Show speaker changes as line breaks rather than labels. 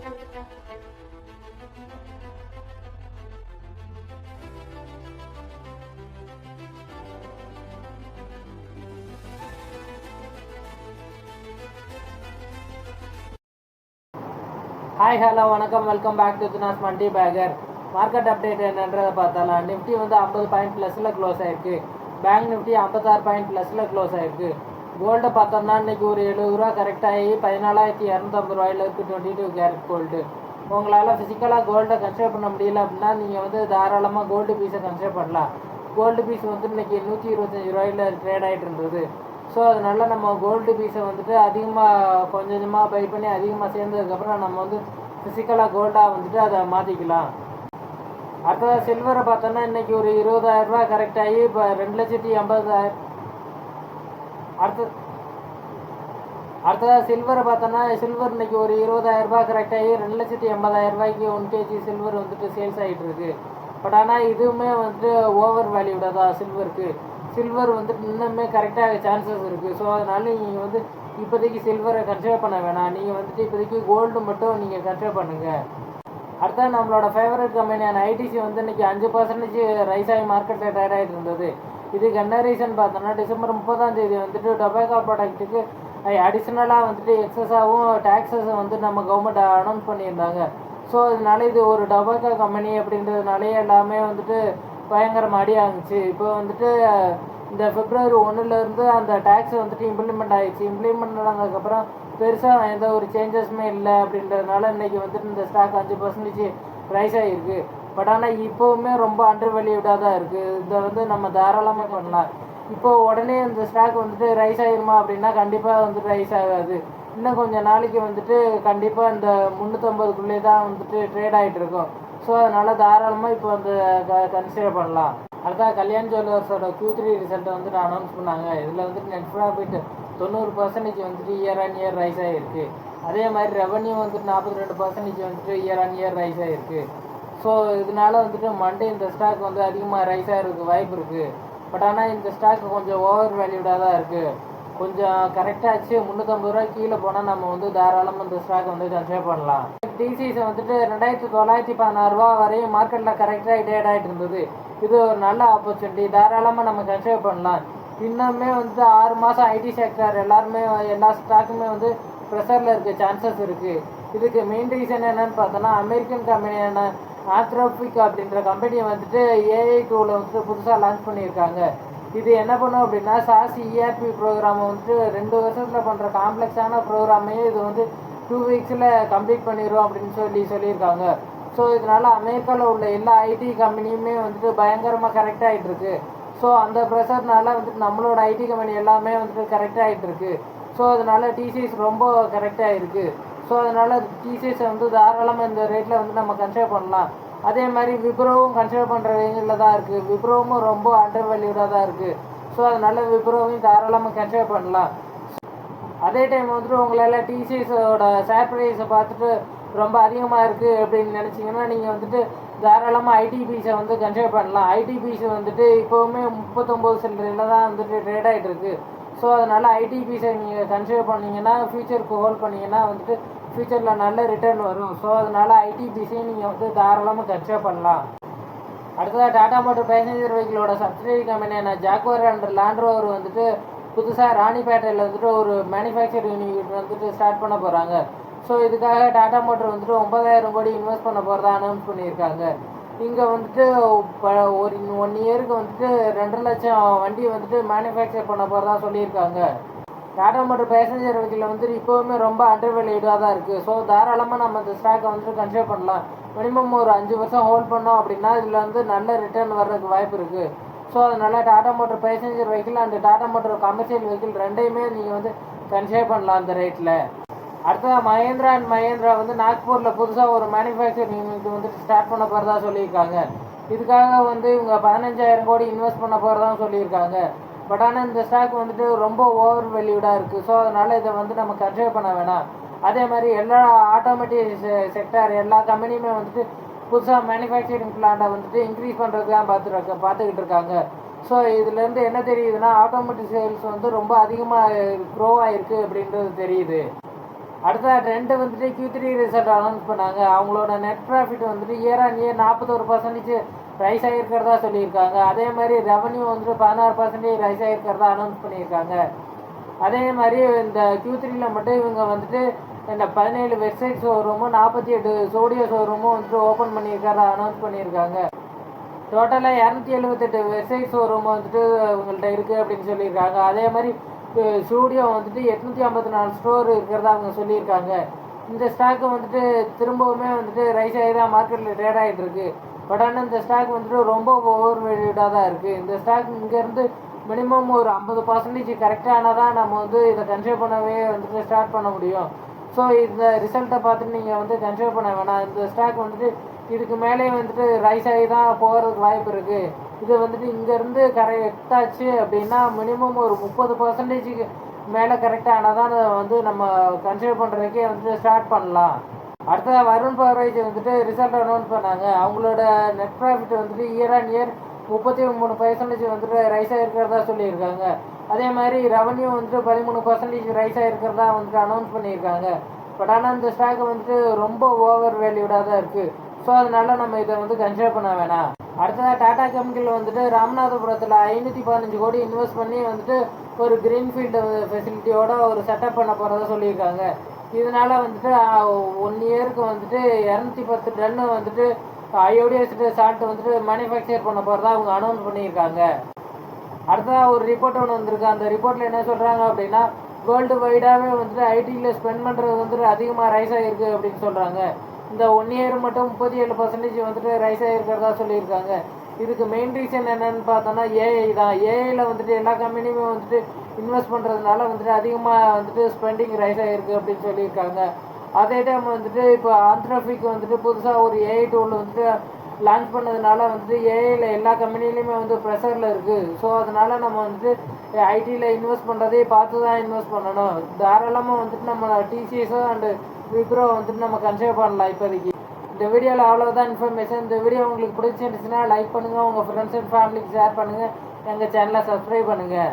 Hi hello வணக்கம், welcome back to தினாஸ் மண்டி பேகர். மார்க்கெட் அப்டேட் என்னன்றதை பார்த்தாலாம். நிஃப்டி வந்து 50 பாயிண்ட் ப்ளஸில் க்ளோஸ் ஆயிருக்கு. பேங்க் நிஃப்டி 56 பாயிண்ட் ப்ளஸில் க்ளோஸ் ஆயிருக்கு. கோல்டு பார்த்தோம்னா இன்றைக்கி ஒரு 70 ரூபா கரெக்டாகி 14,250 ரூபாயில் இருக்குது 22 கேரட் கோல்டு. உங்களால் ஃபிசிக்கலாக கோல்டை கன்சிடர் பண்ண முடியல அப்படின்னா நீங்கள் வந்து தாராளமாக கோல்டு பீஸை கன்சிடர் பண்ணலாம். கோல்டு பீஸ் வந்து இன்றைக்கி 125 ரூபாயில் ட்ரேட் ஆகிட்டு இருந்தது. ஸோ அதனால நம்ம கோல்டு பீஸை வந்துட்டு அதிகமாக கொஞ்சம் கொஞ்சமாக பை பண்ணி அதிகமாக சேர்ந்ததுக்கப்புறம் நம்ம வந்து ஃபிசிக்கலாக கோல்டாக வந்துட்டு அதை மாற்றிக்கலாம். அடுத்ததாக சில்வரை பார்த்தோன்னா இன்றைக்கி ஒரு 20,000 ரூபா கரெக்டாகி இப்போ 2,80,000. அடுத்ததாக சில்வரை பார்த்தோன்னா சில்வர் இன்றைக்கி ஒரு 20,000 ரூபா கரெக்டாகி 2,80,000 ரூபாய்க்கு 1 kg சில்வர் வந்துட்டு சேல்ஸ் ஆகிட்டு இருக்கு. பட் ஆனால் இதுவுமே வந்துட்டு ஓவர் வேல்யூடாக தான் சில்வருக்கு. சில்வர் வந்துட்டு இன்னுமே கரெக்டாக சான்சஸ் இருக்குது. ஸோ அதனால நீங்கள் வந்து இப்போதைக்கு சில்வரை கன்சிடர் பண்ண வேணாம். நீங்கள் வந்துட்டு இப்போதைக்கு கோல்டு மட்டும் நீங்கள் கன்சிடர் பண்ணுங்கள். அடுத்தது நம்மளோட ஃபேவரட் கம்பெனியான ஐடிசி வந்து இன்றைக்கி 5% ரைஸ் ஆகி மார்க்கெட்டில் ட்ரேட் ஆகிட்டு இருந்தது. இதுக்கு என்ன ரீசன் பார்த்தோன்னா டிசம்பர் 30 வந்துட்டு டொபாக்கோ ப்ராடக்ட்டுக்கு அடிஷ்னலாக வந்துட்டு எக்ஸஸாகவும் டேக்ஸஸை வந்து நம்ம கவர்மெண்ட் அனௌன்ஸ் பண்ணியிருந்தாங்க. ஸோ அதனால இது ஒரு டொபாக்கோ கம்பெனி அப்படின்றதுனாலே எல்லாமே வந்துட்டு பயங்கரமாக அடி ஆகுச்சு. இப்போ வந்துட்டு இந்த February 1 அந்த டேக்ஸ் வந்துட்டு இம்ப்ளிமெண்ட் ஆகிடுச்சு. இம்ப்ளிமெண்ட் ஆனதுக்கப்புறம் பெருசாக எந்த ஒரு சேஞ்சஸுமே இல்லை அப்படின்றதுனால இன்றைக்கி வந்துட்டு இந்த ஸ்டாக் 5% ரைஸ் ஆகிருக்கு. பட் ஆனால் இப்போவுமே ரொம்ப அண்டர் வேல்யூடாக தான் இருக்குது. இதை வந்து நம்ம தாராளமாக பண்ணலாம். இப்போது உடனே இந்த ஸ்டாக் வந்துட்டு ரைஸ் ஆகிருமா அப்படின்னா கண்டிப்பாக வந்துட்டு ரைஸ் ஆகாது. இன்னும் கொஞ்சம் நாளைக்கு வந்துட்டு கண்டிப்பாக இந்த 350க்குள்ளே தான் வந்துட்டு ட்ரேட் ஆகிட்டு இருக்கும். ஸோ அதனால் தாராளமாக இப்போ வந்து கன்சிடர் பண்ணலாம். அடுத்தது கல்யாண் ஜுவல்லர்ஸோட Q3 ரிசல்ட்டை வந்துட்டு அனௌன்ஸ் பண்ணாங்க. இதில் வந்துட்டு நெட் ப்ராஃபிட் 90% வந்துட்டு இயர் ஆன் இயர் ரைஸ் ஆகிருக்கு. அதே மாதிரி ரெவன்யூ வந்துட்டு 42% வந்துட்டு இயர் ஆன் இயர் ரைஸ் ஆகிருக்கு. ஸோ இதனால வந்துட்டு மண்டே இந்த ஸ்டாக் வந்து அதிகமாக ரைஸ் ஆகிறதுக்கு வாய்ப்பு இருக்குது. பட் ஆனால் இந்த ஸ்டாக் கொஞ்சம் ஓவர் வேல்யூடாக தான் இருக்குது. கொஞ்சம் கரெக்டாச்சு 350 ரூபா கீழே போனால் நம்ம வந்து தாராளமாக இந்த ஸ்டாக் வந்து கன்சிடர் பண்ணலாம். டிசிஸை வந்துட்டு 2,916 ரூபா வரையும் மார்க்கெட்டில் கரெக்டாக ட்ரேட் ஆகிட்டு இருந்தது. இது ஒரு நல்ல ஆப்பர்ச்சுனிட்டி, தாராளமாக நம்ம கன்சிடர் பண்ணலாம். இன்னுமே வந்து 6 மாதம் ஐடி செக்டர் எல்லாருமே எல்லா ஸ்டாக்குமே வந்து ப்ரெஷரில் இருக்க சான்சஸ் இருக்குது. இதுக்கு மெயின் ரீசன் என்னன்னு பார்த்தோன்னா அமெரிக்கன் கம்பெனியான ஆத்ரோபிக் அப்படின்ற கம்பெனியை வந்துட்டு AI டூவில் வந்துட்டு புதுசாக லான்ச் பண்ணியிருக்காங்க. இது என்ன பண்ணும் அப்படின்னா சாஸ் ERP ப்ரோக்ராமை வந்துட்டு 2 வருஷத்தில் பண்ணுற காம்ப்ளெக்ஸான ப்ரோக்ராமையே இது வந்து 2 வீக்ஸில் கம்ப்ளீட் பண்ணிடுவோம் அப்படின்னு சொல்லியிருக்காங்க. ஸோ இதனால் அமெரிக்காவில் உள்ள எல்லா ஐடி கம்பெனியுமே வந்துட்டு பயங்கரமாக கரெக்ட் ஆகிட்டு இருக்கு. ஸோ அந்த ப்ரெஷர்னால வந்துட்டு நம்மளோட ஐடி கம்பெனி எல்லாமே வந்துட்டு கரெக்ட் ஆகிட்டு இருக்கு. ஸோ அதனால் டிசிஎஸ் ரொம்ப கரெக்டாக இருக்குது. ஸோ அதனால் டிசிஎஸை வந்து தாராளமாக இந்த ரேட்டில் வந்து நம்ம கன்சிடர் பண்ணலாம். அதே மாதிரி விப்ரோவும் கன்சிடர் பண்ணுற ரேஞ்சில் தான் இருக்குது. விப்ரோவும் ரொம்ப அண்டர் வேல்யூடாக தான் இருக்குது. ஸோ அதனால் விப்ரோவையும் தாராளமாக கன்சிடர் பண்ணலாம். அதே டைம் வந்துட்டு உங்களால் டிசிஎஸோட ஷேர் ப்ரைஸை பார்த்துட்டு ரொம்ப அதிகமாக இருக்குது அப்படின்னு நினச்சிங்கன்னா நீங்கள் வந்துட்டு தாராளமாக ஐடிபிஸை வந்து கன்சிடர் பண்ணலாம். ஐடிபிஸை வந்துட்டு இப்போவுமே 39 சில்லறையில் தான் வந்துட்டு ட்ரேட் ஆகிட்டு இருக்குது. ஸோ அதனால் ஐடிபிஸை நீங்கள் கன்சிடர் பண்ணிங்கன்னா ஃபியூச்சருக்கு ஹோல்ட் பண்ணிங்கன்னா வந்துட்டு ஃபியூச்சரில் நல்ல ரிட்டர்ன் வரும். ஸோ அதனால் ஐடிபிஸையும் நீங்கள் வந்து தாராளமாக கன்சிடர் பண்ணலாம். அடுத்ததாக டாடா மோட்டர் பேசஞ்சர் வெஹிக்கிளோட சப்சிடரி கம்பெனியான ஜாக்வார் அண்ட் லேண்ட் ரோவர் வந்துட்டு புதுசாக ராணிப்பேட்டையில் வந்துட்டு ஒரு மேனுஃபேக்சரிங் யூனிட் வந்துட்டு ஸ்டார்ட் பண்ண போகிறாங்க. ஸோ இதுக்காக டாடா மோட்டர் வந்துட்டு 9,000 கோடி இன்வெஸ்ட் பண்ண போகிறதா அனௌன்ஸ் பண்ணியிருக்காங்க. இங்கே வந்துட்டு ஒரு 1 இயருக்கு வந்துட்டு 2 லட்சம் வண்டி வந்துட்டு மேனுஃபேக்சர் பண்ண போகிறதா சொல்லியிருக்காங்க. டாடா மோட்டர் பேசஞ்சர் வெஹிக்கிள் வந்துட்டு இப்போவுமே ரொம்ப அண்டர் வேல்யூடாக தான் இருக்குது. ஸோ தாராளமாக நம்ம இந்த ஸ்டாக்கை வந்துட்டு கன்சிடர் பண்ணலாம். மினிமம் ஒரு 5 வருஷம் ஹோல்ட் பண்ணோம் அப்படின்னா இதில் வந்து நல்ல ரிட்டர்ன் வர்றதுக்கு வாய்ப்பு இருக்குது. ஸோ அதனால் Tata motor passenger vehicle and Tata motor commercial vehicle ரெண்டையுமே நீங்கள் வந்து கன்சிடர் பண்ணலாம் அந்த ரேட்டில். அடுத்ததாக மஹேந்திரா அண்ட் மஹேந்திரா வந்து நாக்பூரில் புதுசாக ஒரு மேனுஃபேக்சரிங் யூனிட் வந்துட்டு ஸ்டார்ட் பண்ண போகிறதா சொல்லியிருக்காங்க. இதுக்காக வந்து இவங்க 15,000 கோடி இன்வெஸ்ட் பண்ண போகிறதா சொல்லியிருக்காங்க. பட் ஆனால் இந்த ஸ்டாக் வந்துட்டு ரொம்ப ஓவர் வேல்யூடாக இருக்குது. ஸோ அதனால் இதை வந்து நம்ம கன்சிடர் பண்ண வேணாம். அதே மாதிரி எல்லா ஆட்டோமேட்டிக் செக்டர் எல்லா கம்பெனியுமே வந்துட்டு புதுசாக மேனுஃபேக்சரிங் பிளான்ட்டை வந்துட்டு இன்க்ரீஸ் பண்ணுறதுக்கு தான் பார்த்துக்கிட்டு இருக்காங்க. ஸோ இதுலேருந்து என்ன தெரியுதுன்னா ஆட்டோமேட்டிக் சேல்ஸ் வந்து ரொம்ப அதிகமாக க்ரோ ஆகிருக்கு அப்படின்றது தெரியுது. அடுத்த ட்ரெண்டு வந்துட்டு Q3 ரிசல்ட் அனௌன்ஸ் பண்ணாங்க. அவங்களோட நெட் ப்ராஃபிட் வந்துட்டு இயர் ஆன் இயர் 41% ரைஸ் ஆகிருக்கிறதா சொல்லியிருக்காங்க. அதே மாதிரி ரெவன்யூ வந்துட்டு 16% ரைஸ் ஆகிருக்கிறதா அனௌன்ஸ் பண்ணியிருக்காங்க. அதே மாதிரி இந்த Q3ல மட்டும் இவங்க வந்துட்டு இந்த 17 வெப்சைட் ஷோரூமும் 48 ஸ்டூடியோ ஷோரூமும் வந்துட்டு ஓப்பன் பண்ணியிருக்கிறதா அனௌன்ஸ் பண்ணியிருக்காங்க. டோட்டலாக 278 வெப்சைட் ஷோரூம் வந்துட்டு இவங்கள்ட்ட இருக்குது அப்படின்னு சொல்லியிருக்காங்க. அதே மாதிரி ஸ்டூடியோ வந்துட்டு 854 ஸ்டோர் இருக்கிறதா அவங்க சொல்லியிருக்காங்க. இந்த ஸ்டாக்கு வந்துட்டு திரும்பவுமே வந்துட்டு ரைஸ் ஆகி தான் மார்க்கெட்டில் ட்ரேட் ஆகிட்டு இருக்கு. பட் ஆனால் இந்த ஸ்டாக் வந்துட்டு ரொம்ப ஓவர் வேல்யூடாக தான் இருக்குது. இந்த ஸ்டாக் இங்கேருந்து மினிமம் ஒரு 50% கரெக்டானால் தான் நம்ம வந்து இதை கன்சிடர் பண்ணவே வந்துட்டு ஸ்டார்ட் பண்ண முடியும். ஸோ இந்த ரிசல்ட்டை பார்த்துட்டு நீங்கள் வந்து கன்சிடர் பண்ண வேணாம். இந்த ஸ்டாக் வந்துட்டு இதுக்கு மேலே வந்துட்டு ரைஸ் ஆகி தான் போகிறதுக்கு வாய்ப்பு இருக்குது. இது வந்துட்டு இங்கேருந்து கரெக்டாச்சு அப்படின்னா மினிமம் ஒரு 30% மேலே கரெக்டானால் தான் வந்து நம்ம கன்சிடர் பண்ணுறதுக்கே வந்துட்டு ஸ்டார்ட் பண்ணலாம். அடுத்ததாக வருண் பவரேஜ் வந்துட்டு ரிசல்ட் அனௌன்ஸ் பண்ணாங்க. அவங்களோட நெட் ப்ராஃபிட் வந்துட்டு இயர் ஆன் இயர் 33% வந்துட்டு ரைஸ் ஆகிருக்கிறதா சொல்லியிருக்காங்க. அதே மாதிரி ரெவன்யூ வந்துட்டு 13% ரைஸ் ஆகிருக்கிறதா வந்துட்டு அனௌன்ஸ் பண்ணியிருக்காங்க. பட் ஆனால் இந்த ஸ்டாக் வந்துட்டு ரொம்ப ஓவர் வேல்யூடாக தான் இருக்குது. ஸோ அதனால நம்ம இதை வந்து கன்சிடர் பண்ண வேணாம். அடுத்ததாக டாடா கெமிக்கல் வந்துட்டு ராமநாதபுரத்தில் 515 கோடி இன்வெஸ்ட் பண்ணி வந்துட்டு ஒரு கிரீன்ஃபீல்டு ஃபெசிலிட்டியோட ஒரு செட்டப் பண்ண போகிறதா சொல்லியிருக்காங்க. இதனால வந்துட்டு 1 இயருக்கு வந்துட்டு 210 டன்னு வந்துட்டு அயோடினைஸ்டு சால்ட் வந்துட்டு மேனுஃபேக்சர் பண்ண போகிறதா அவங்க அனௌன்ஸ் பண்ணியிருக்காங்க. அடுத்ததாக ஒரு ரிப்போர்ட் ஒன்று வந்திருக்கு. அந்த ரிப்போர்ட்டில் என்ன சொல்கிறாங்க அப்படின்னா வேர்ல்டு வைடாகவே வந்துட்டு ஐடியில் ஸ்பெண்ட் பண்ணுறது வந்துட்டு அதிகமாக ரைஸ் ஆகிருக்கு அப்படின்னு சொல்கிறாங்க. இந்த 1 இயர் மட்டும் 37% வந்துட்டு ரைஸ் ஆகிருக்கிறதா சொல்லியிருக்காங்க. இதுக்கு மெயின் ரீசன் என்னன்னு பார்த்தோன்னா ஏஐ தான். ஏஐயில் வந்துட்டு எல்லா கம்பெனியுமே வந்துட்டு இன்வெஸ்ட் பண்ணுறதுனால வந்துட்டு அதிகமாக வந்துட்டு ஸ்பெண்டிங் ரைஸ் ஆகிருக்கு அப்படின்னு சொல்லியிருக்காங்க. அதே டைம் வந்துட்டு இப்போ ஆந்த்ரோபிக் வந்துட்டு புதுசாக ஒரு ஏஐ டூல் வந்துட்டு லான்ச் பண்ணதுனால வந்துட்டு ஏஐயில் எல்லா கம்பெனிலையுமே வந்து ப்ரெஷரில் இருக்குது. ஸோ அதனால் நம்ம வந்துட்டு ஐடியில் இன்வெஸ்ட் பண்ணுறதே பார்த்து தான் இன்வெஸ்ட் பண்ணணும். தாராளமாக வந்துட்டு நம்ம டிசிஎஸோ அண்டு விப்ரோ வந்துட்டு நம்ம கன்சிடர் பண்ணலாம் இப்போதைக்கு. இந்த வீடியோவில் அவ்வளோதான் இன்ஃபர்மேஷன். இந்த வீடியோ உங்களுக்கு பிடிச்சிருந்துச்சுன்னா லைக் பண்ணுங்கள், உங்கள் ஃப்ரெண்ட்ஸ் அண்ட் ஃபேமிலிக்கு ஷேர் பண்ணுங்கள், எங்கள் சேனலை சப்ஸ்கிரைப் பண்ணுங்கள்.